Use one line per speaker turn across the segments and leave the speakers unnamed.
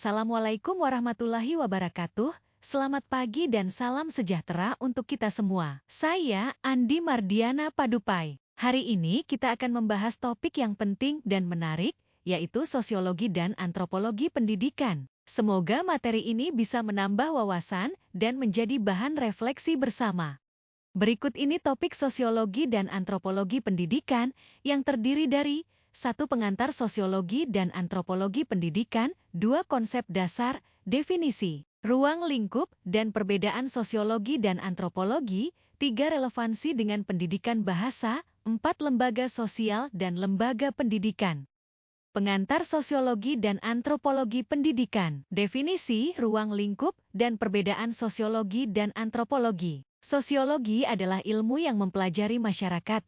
Assalamualaikum warahmatullahi wabarakatuh. Selamat pagi dan salam sejahtera untuk kita semua. Saya Andi Mardiana Padupai. Hari ini kita akan membahas topik yang penting dan menarik, yaitu sosiologi dan antropologi pendidikan. Semoga materi ini bisa menambah wawasan dan menjadi bahan refleksi bersama. Berikut ini topik sosiologi dan antropologi pendidikan yang terdiri dari 1. Pengantar sosiologi dan antropologi pendidikan, 2. Konsep dasar, definisi, ruang lingkup, dan perbedaan sosiologi dan antropologi, 3. Relevansi dengan pendidikan bahasa, 4. Lembaga sosial dan lembaga pendidikan. Pengantar sosiologi dan antropologi pendidikan, definisi, ruang lingkup, dan perbedaan sosiologi dan antropologi. Sosiologi adalah ilmu yang mempelajari masyarakat,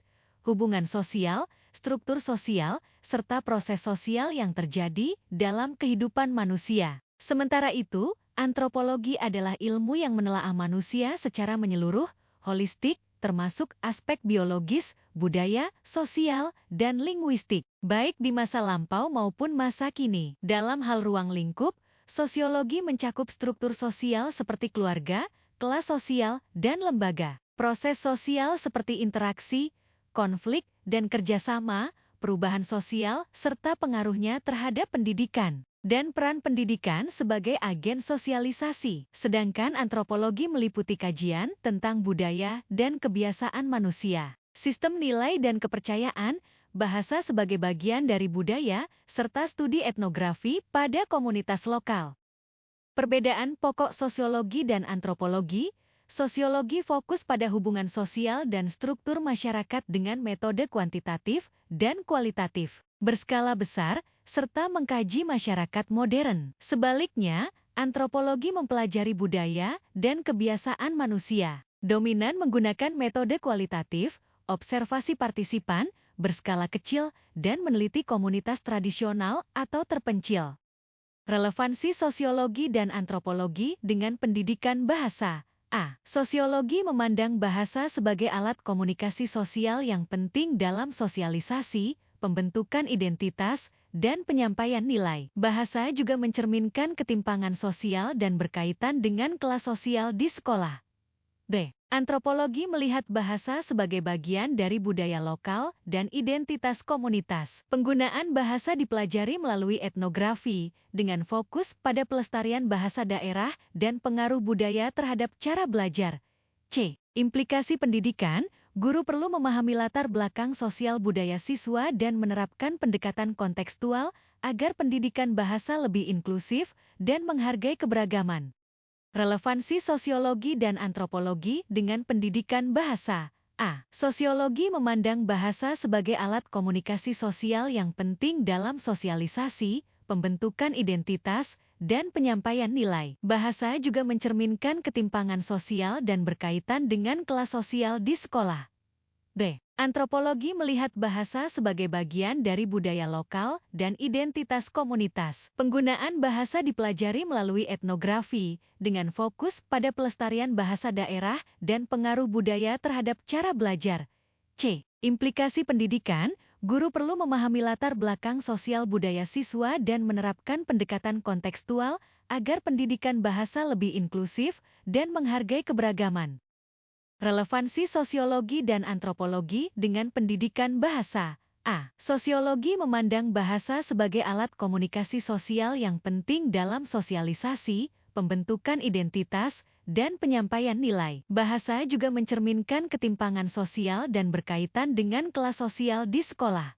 hubungan sosial, struktur sosial, serta proses sosial yang terjadi dalam kehidupan manusia. Sementara itu, antropologi adalah ilmu yang menelaah manusia secara menyeluruh, holistik, termasuk aspek biologis, budaya, sosial, dan linguistik, baik di masa lampau maupun masa kini. Dalam hal ruang lingkup, sosiologi mencakup struktur sosial seperti keluarga, kelas sosial, dan lembaga. Proses sosial seperti interaksi, konflik, dan kerjasama, perubahan sosial, serta pengaruhnya terhadap pendidikan, dan peran pendidikan sebagai agen sosialisasi. Sedangkan antropologi meliputi kajian tentang budaya dan kebiasaan manusia, sistem nilai dan kepercayaan, bahasa sebagai bagian dari budaya, serta studi etnografi pada komunitas lokal. Perbedaan pokok sosiologi dan antropologi. Sosiologi fokus pada hubungan sosial dan struktur masyarakat dengan metode kuantitatif dan kualitatif, berskala besar, serta mengkaji masyarakat modern. Sebaliknya, antropologi mempelajari budaya dan kebiasaan manusia, dominan menggunakan metode kualitatif, observasi partisipan, berskala kecil, dan meneliti komunitas tradisional atau terpencil. Relevansi sosiologi dan antropologi dengan pendidikan bahasa. A. Sosiologi memandang bahasa sebagai alat komunikasi sosial yang penting dalam sosialisasi, pembentukan identitas, dan penyampaian nilai. Bahasa juga mencerminkan ketimpangan sosial dan berkaitan dengan kelas sosial di sekolah. B. Antropologi melihat bahasa sebagai bagian dari budaya lokal dan identitas komunitas. Penggunaan bahasa dipelajari melalui etnografi, dengan fokus pada pelestarian bahasa daerah dan pengaruh budaya terhadap cara belajar. C. Implikasi pendidikan, guru perlu memahami latar belakang sosial budaya siswa dan menerapkan pendekatan kontekstual agar pendidikan bahasa lebih inklusif dan menghargai keberagaman. Relevansi sosiologi dan antropologi dengan pendidikan bahasa. A. Sosiologi memandang bahasa sebagai alat komunikasi sosial yang penting dalam sosialisasi, pembentukan identitas, dan penyampaian nilai. Bahasa juga mencerminkan ketimpangan sosial dan berkaitan dengan kelas sosial di sekolah. B. Antropologi melihat bahasa sebagai bagian dari budaya lokal dan identitas komunitas. Penggunaan bahasa dipelajari melalui etnografi, dengan fokus pada pelestarian bahasa daerah dan pengaruh budaya terhadap cara belajar. C. Implikasi pendidikan, guru perlu memahami latar belakang sosial budaya siswa dan menerapkan pendekatan kontekstual agar pendidikan bahasa lebih inklusif dan menghargai keberagaman. Relevansi sosiologi dan antropologi dengan pendidikan bahasa. A. Sosiologi memandang bahasa sebagai alat komunikasi sosial yang penting dalam sosialisasi, pembentukan identitas, dan penyampaian nilai. Bahasa juga mencerminkan ketimpangan sosial dan berkaitan dengan kelas sosial di sekolah.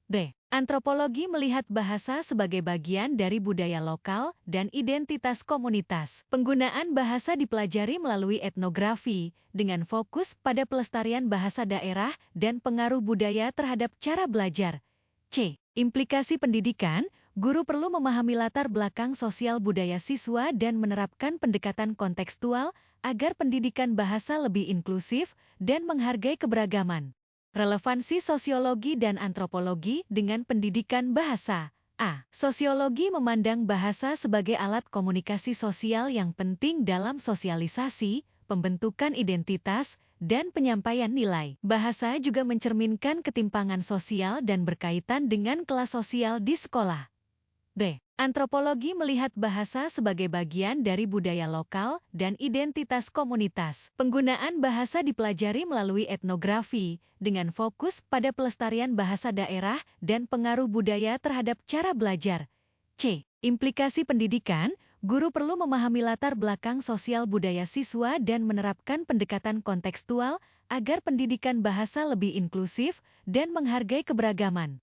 B. Antropologi melihat bahasa sebagai bagian dari budaya lokal dan identitas komunitas. Penggunaan bahasa dipelajari melalui etnografi, dengan fokus pada pelestarian bahasa daerah dan pengaruh budaya terhadap cara belajar. C. Implikasi pendidikan, guru perlu memahami latar belakang sosial budaya siswa dan menerapkan pendekatan kontekstual agar pendidikan bahasa lebih inklusif dan menghargai keberagaman. Relevansi sosiologi dan antropologi dengan pendidikan bahasa. A. Sosiologi memandang bahasa sebagai alat komunikasi sosial yang penting dalam sosialisasi, pembentukan identitas, dan penyampaian nilai. Bahasa juga mencerminkan ketimpangan sosial dan berkaitan dengan kelas sosial di sekolah. B. Antropologi melihat bahasa sebagai bagian dari budaya lokal dan identitas komunitas. Penggunaan bahasa dipelajari melalui etnografi, dengan fokus pada pelestarian bahasa daerah dan pengaruh budaya terhadap cara belajar. C. Implikasi pendidikan, guru perlu memahami latar belakang sosial budaya siswa dan menerapkan pendekatan kontekstual agar pendidikan bahasa lebih inklusif dan menghargai keberagaman.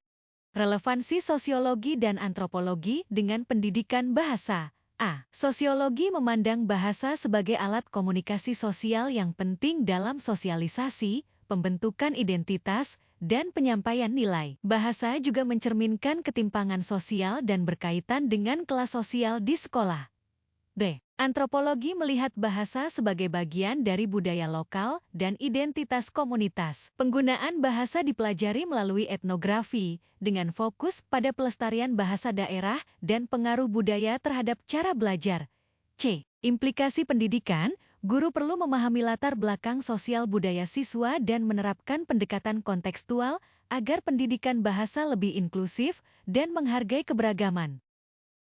Relevansi sosiologi dan antropologi dengan pendidikan bahasa. A. Sosiologi memandang bahasa sebagai alat komunikasi sosial yang penting dalam sosialisasi, pembentukan identitas, dan penyampaian nilai. Bahasa juga mencerminkan ketimpangan sosial dan berkaitan dengan kelas sosial di sekolah. B. Antropologi melihat bahasa sebagai bagian dari budaya lokal dan identitas komunitas. Penggunaan bahasa dipelajari melalui etnografi, dengan fokus pada pelestarian bahasa daerah dan pengaruh budaya terhadap cara belajar. C. Implikasi pendidikan, guru perlu memahami latar belakang sosial budaya siswa dan menerapkan pendekatan kontekstual agar pendidikan bahasa lebih inklusif dan menghargai keberagaman.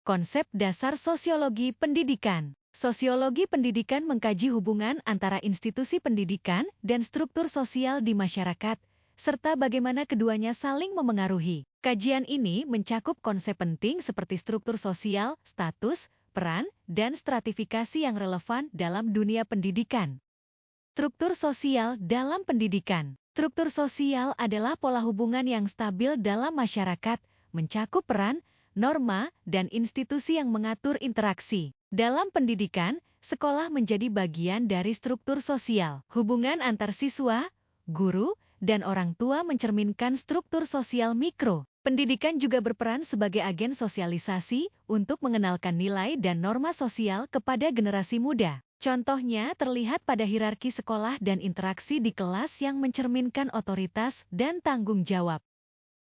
Konsep dasar sosiologi pendidikan. Sosiologi pendidikan mengkaji hubungan antara institusi pendidikan dan struktur sosial di masyarakat, serta bagaimana keduanya saling memengaruhi. Kajian ini mencakup konsep penting seperti struktur sosial, status, peran, dan stratifikasi yang relevan dalam dunia pendidikan. Struktur sosial dalam pendidikan. Struktur sosial adalah pola hubungan yang stabil dalam masyarakat, mencakup peran, norma, dan institusi yang mengatur interaksi. Dalam pendidikan, sekolah menjadi bagian dari struktur sosial. Hubungan antar siswa, guru, dan orang tua mencerminkan struktur sosial mikro. Pendidikan juga berperan sebagai agen sosialisasi untuk mengenalkan nilai dan norma sosial kepada generasi muda. Contohnya terlihat pada hierarki sekolah dan interaksi di kelas yang mencerminkan otoritas dan tanggung jawab.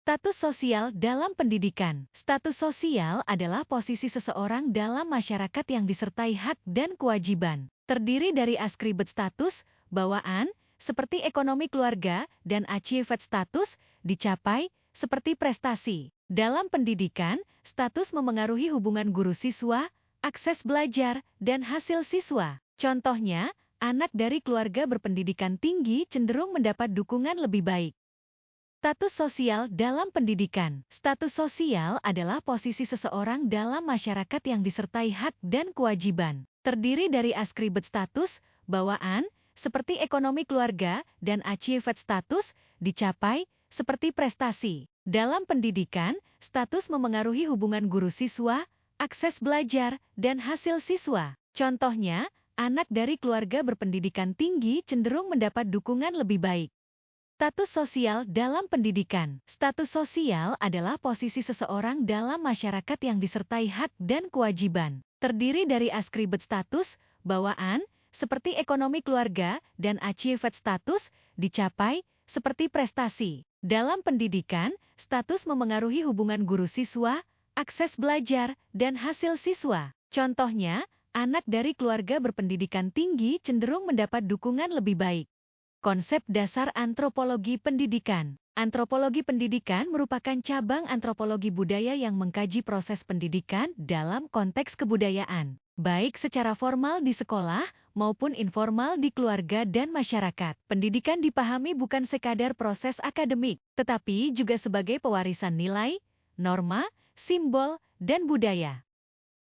Status sosial dalam pendidikan. Status sosial adalah posisi seseorang dalam masyarakat yang disertai hak dan kewajiban. Terdiri dari askribet status, bawaan, seperti ekonomi keluarga, dan achievement status, dicapai, seperti prestasi. Dalam pendidikan, status memengaruhi hubungan guru-siswa, akses belajar, dan hasil siswa. Contohnya, anak dari keluarga berpendidikan tinggi cenderung mendapat dukungan lebih baik. Status sosial dalam pendidikan. Status sosial adalah posisi seseorang dalam masyarakat yang disertai hak dan kewajiban. Terdiri dari askribet status, bawaan, seperti ekonomi keluarga, dan achievement status, dicapai, seperti prestasi. Dalam pendidikan, status memengaruhi hubungan guru-siswa, akses belajar, dan hasil siswa. Contohnya, anak dari keluarga berpendidikan tinggi cenderung mendapat dukungan lebih baik. Status sosial dalam pendidikan. Status sosial adalah posisi seseorang dalam masyarakat yang disertai hak dan kewajiban. Terdiri dari askribet status, bawaan, seperti ekonomi keluarga, dan achievement status, dicapai, seperti prestasi. Dalam pendidikan, status memengaruhi hubungan guru-siswa, akses belajar, dan hasil siswa. Contohnya, anak dari keluarga berpendidikan tinggi cenderung mendapat dukungan lebih baik. Konsep dasar antropologi pendidikan. Antropologi pendidikan merupakan cabang antropologi budaya yang mengkaji proses pendidikan dalam konteks kebudayaan, baik secara formal di sekolah maupun informal di keluarga dan masyarakat. Pendidikan dipahami bukan sekadar proses akademik, tetapi juga sebagai pewarisan nilai, norma, simbol, dan budaya.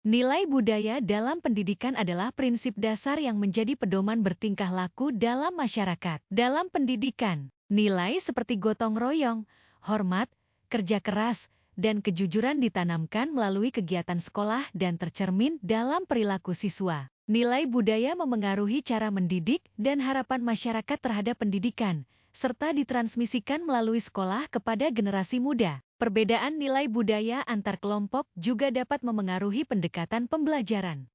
Nilai budaya dalam pendidikan adalah prinsip dasar yang menjadi pedoman bertingkah laku dalam masyarakat. Dalam pendidikan, nilai seperti gotong royong, hormat, kerja keras, dan kejujuran ditanamkan melalui kegiatan sekolah dan tercermin dalam perilaku siswa. Nilai budaya memengaruhi cara mendidik dan harapan masyarakat terhadap pendidikan, serta ditransmisikan melalui sekolah kepada generasi muda. Perbedaan nilai budaya antar kelompok juga dapat memengaruhi pendekatan pembelajaran.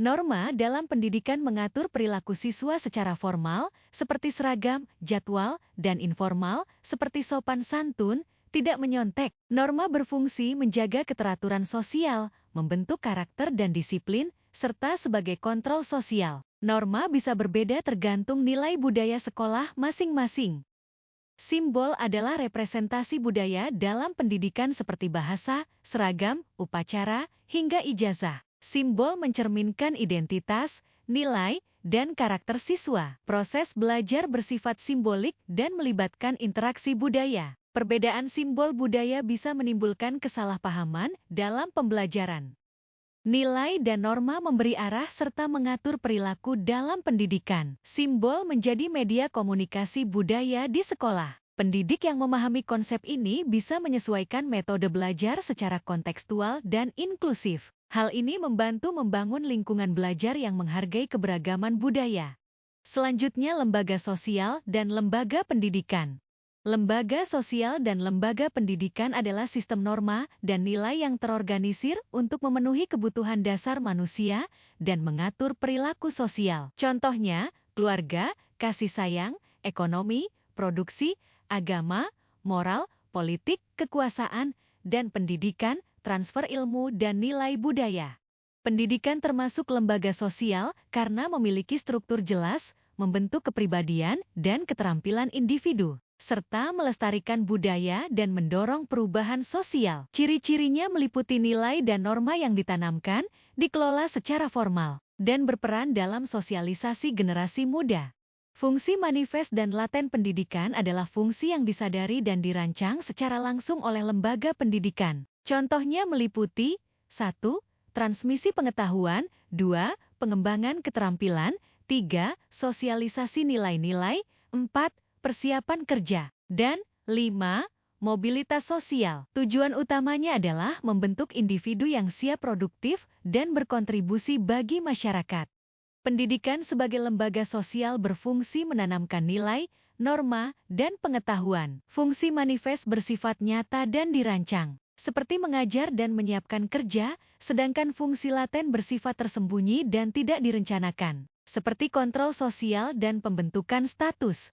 Norma dalam pendidikan mengatur perilaku siswa secara formal, seperti seragam, jadwal, dan informal, seperti sopan santun, tidak menyontek. Norma berfungsi menjaga keteraturan sosial, membentuk karakter dan disiplin, serta sebagai kontrol sosial. Norma bisa berbeda tergantung nilai budaya sekolah masing-masing. Simbol adalah representasi budaya dalam pendidikan seperti bahasa, seragam, upacara, hingga ijazah. Simbol mencerminkan identitas, nilai, dan karakter siswa. Proses belajar bersifat simbolik dan melibatkan interaksi budaya. Perbedaan simbol budaya bisa menimbulkan kesalahpahaman dalam pembelajaran. Nilai dan norma memberi arah serta mengatur perilaku dalam pendidikan. Simbol menjadi media komunikasi budaya di sekolah. Pendidik yang memahami konsep ini bisa menyesuaikan metode belajar secara kontekstual dan inklusif. Hal ini membantu membangun lingkungan belajar yang menghargai keberagaman budaya. Selanjutnya, lembaga sosial dan lembaga pendidikan. Lembaga sosial dan lembaga pendidikan adalah sistem norma dan nilai yang terorganisir untuk memenuhi kebutuhan dasar manusia dan mengatur perilaku sosial. Contohnya, keluarga, kasih sayang, ekonomi, produksi, agama, moral, politik, kekuasaan, dan pendidikan, transfer ilmu dan nilai budaya. Pendidikan termasuk lembaga sosial karena memiliki struktur jelas, membentuk kepribadian dan keterampilan individu, serta melestarikan budaya dan mendorong perubahan sosial. Ciri-cirinya meliputi nilai dan norma yang ditanamkan, dikelola secara formal, dan berperan dalam sosialisasi generasi muda. Fungsi manifest dan laten pendidikan adalah fungsi yang disadari dan dirancang secara langsung oleh lembaga pendidikan. Contohnya meliputi 1. Transmisi pengetahuan, 2. Pengembangan keterampilan, 3. Sosialisasi nilai-nilai, 4. Persiapan kerja, dan 5. Mobilitas sosial. Tujuan utamanya adalah membentuk individu yang siap produktif dan berkontribusi bagi masyarakat. Pendidikan sebagai lembaga sosial berfungsi menanamkan nilai, norma, dan pengetahuan. Fungsi manifest bersifat nyata dan dirancang, seperti mengajar dan menyiapkan kerja, sedangkan fungsi laten bersifat tersembunyi dan tidak direncanakan, seperti kontrol sosial dan pembentukan status.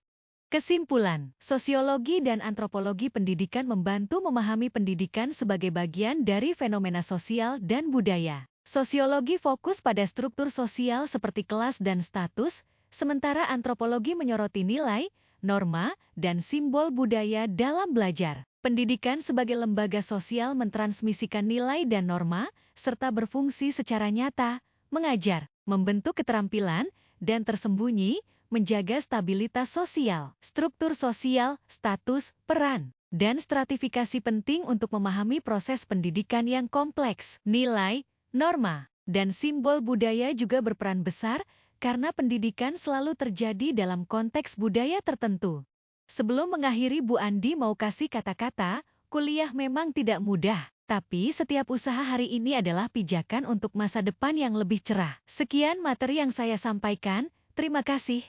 Kesimpulan, sosiologi dan antropologi pendidikan membantu memahami pendidikan sebagai bagian dari fenomena sosial dan budaya. Sosiologi fokus pada struktur sosial seperti kelas dan status, sementara antropologi menyoroti nilai, norma, dan simbol budaya dalam belajar. Pendidikan sebagai lembaga sosial mentransmisikan nilai dan norma, serta berfungsi secara nyata, mengajar, membentuk keterampilan, dan tersembunyi, menjaga stabilitas sosial. Struktur sosial, status, peran, dan stratifikasi penting untuk memahami proses pendidikan yang kompleks. Nilai, norma, dan simbol budaya juga berperan besar karena pendidikan selalu terjadi dalam konteks budaya tertentu. Sebelum mengakhiri, Bu Andi mau kasih kata-kata, kuliah memang tidak mudah, tapi setiap usaha hari ini adalah pijakan untuk masa depan yang lebih cerah. Sekian materi yang saya sampaikan, terima kasih.